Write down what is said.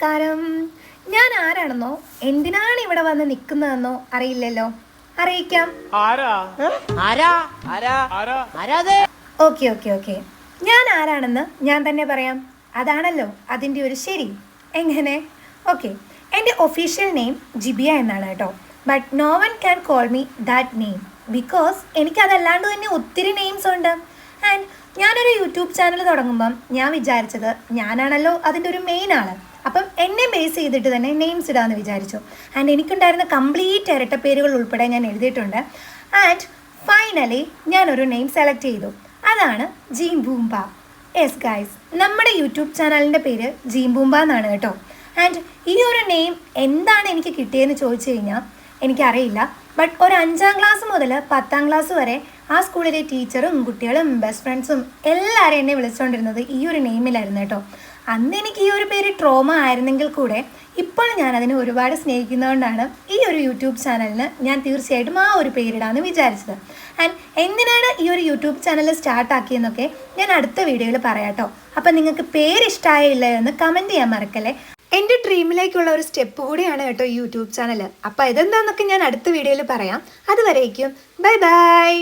നമസ്കാരം. ഞാൻ ആരാണെന്നോ എന്തിനാണ് ഇവിടെ വന്ന് നിൽക്കുന്നതെന്നോ അറിയില്ലല്ലോ. അറിയിക്കാം. ഓക്കെ ഓക്കെ ഓക്കെ, ഞാൻ ആരാണെന്ന് ഞാൻ തന്നെ പറയാം. അതാണല്ലോ അതിൻ്റെ ഒരു ശരി. എങ്ങനെ? ഓക്കെ, എൻ്റെ ഒഫീഷ്യൽ നെയിം ജിബിയ എന്നാണ് കേട്ടോ. But no one can call me that name because എനിക്കതല്ലാണ്ട് തന്നെ ഒത്തിരി നെയിംസ് ഉണ്ട്. ആൻഡ് ഞാനൊരു യൂട്യൂബ് ചാനൽ തുടങ്ങുമ്പം ഞാൻ വിചാരിച്ചത് ഞാനാണല്ലോ അതിൻ്റെ ഒരു മെയിൻ ആള്. അപ്പം എന്നെ ബേസ് ചെയ്തിട്ട് തന്നെ നെയിംസ് ഇടാമെന്ന് വിചാരിച്ചു. ആൻഡ് എനിക്കുണ്ടായിരുന്ന കംപ്ലീറ്റ് ഇരട്ടപ്പേരുകൾ ഉൾപ്പെടെ ഞാൻ എഴുതിയിട്ടുണ്ട്. ആൻഡ് ഫൈനലി ഞാനൊരു നെയിം സെലക്ട് ചെയ്തു. അതാണ് ജീം ബൂംബ. യെസ് ഗൈസ്, നമ്മുടെ യൂട്യൂബ് ചാനലിൻ്റെ പേര് ജീം ബൂംബ എന്നാണ് കേട്ടോ. ആൻഡ് ഈ ഒരു നെയിം എന്താണ് എനിക്ക് കിട്ടിയതെന്ന് ചോദിച്ചു കഴിഞ്ഞാൽ എനിക്കറിയില്ല. ബട്ട് ഒരു 5ാം ക്ലാസ് മുതൽ 10ാം ക്ലാസ് വരെ ആ സ്കൂളിലെ ടീച്ചറും കുട്ടികളും ബെസ്റ്റ് ഫ്രണ്ട്സും എല്ലാവരും എന്നെ വിളിച്ചുകൊണ്ടിരുന്നത് ഈ ഒരു നെയിമിലായിരുന്നു കേട്ടോ. അന്ന് എനിക്ക് ഈ ഒരു പേര് ട്രോമ ആയിരുന്നെങ്കിൽ കൂടെ ഇപ്പോൾ ഞാൻ അതിനെ ഒരുപാട് സ്നേഹിക്കുന്നതുകൊണ്ടാണ് ഈ ഒരു യൂട്യൂബ് ചാനലിന് ഞാൻ തീർച്ചയായിട്ടും ആ ഒരു പേരിടാമെന്ന് വിചാരിച്ചത്. ആൻഡ് എന്തിനാണ് ഈ ഒരു യൂട്യൂബ് ചാനൽ സ്റ്റാർട്ടാക്കിയെന്നൊക്കെ ഞാൻ അടുത്ത വീഡിയോയിൽ പറയാം കേട്ടോ. അപ്പം നിങ്ങൾക്ക് പേരിഷ്ടമായില്ല എന്ന് കമൻറ്റ് ചെയ്യാൻ മറക്കല്ലേ. എൻ്റെ ഡ്രീമിലേക്കുള്ള ഒരു സ്റ്റെപ്പ് കൂടിയാണ് കേട്ടോ ഈ യൂട്യൂബ് ചാനൽ. അപ്പോൾ ഇതെന്താണെന്നൊക്കെ ഞാൻ അടുത്ത വീഡിയോയിൽ പറയാം. അതുവരേക്കും ബൈ ബൈ.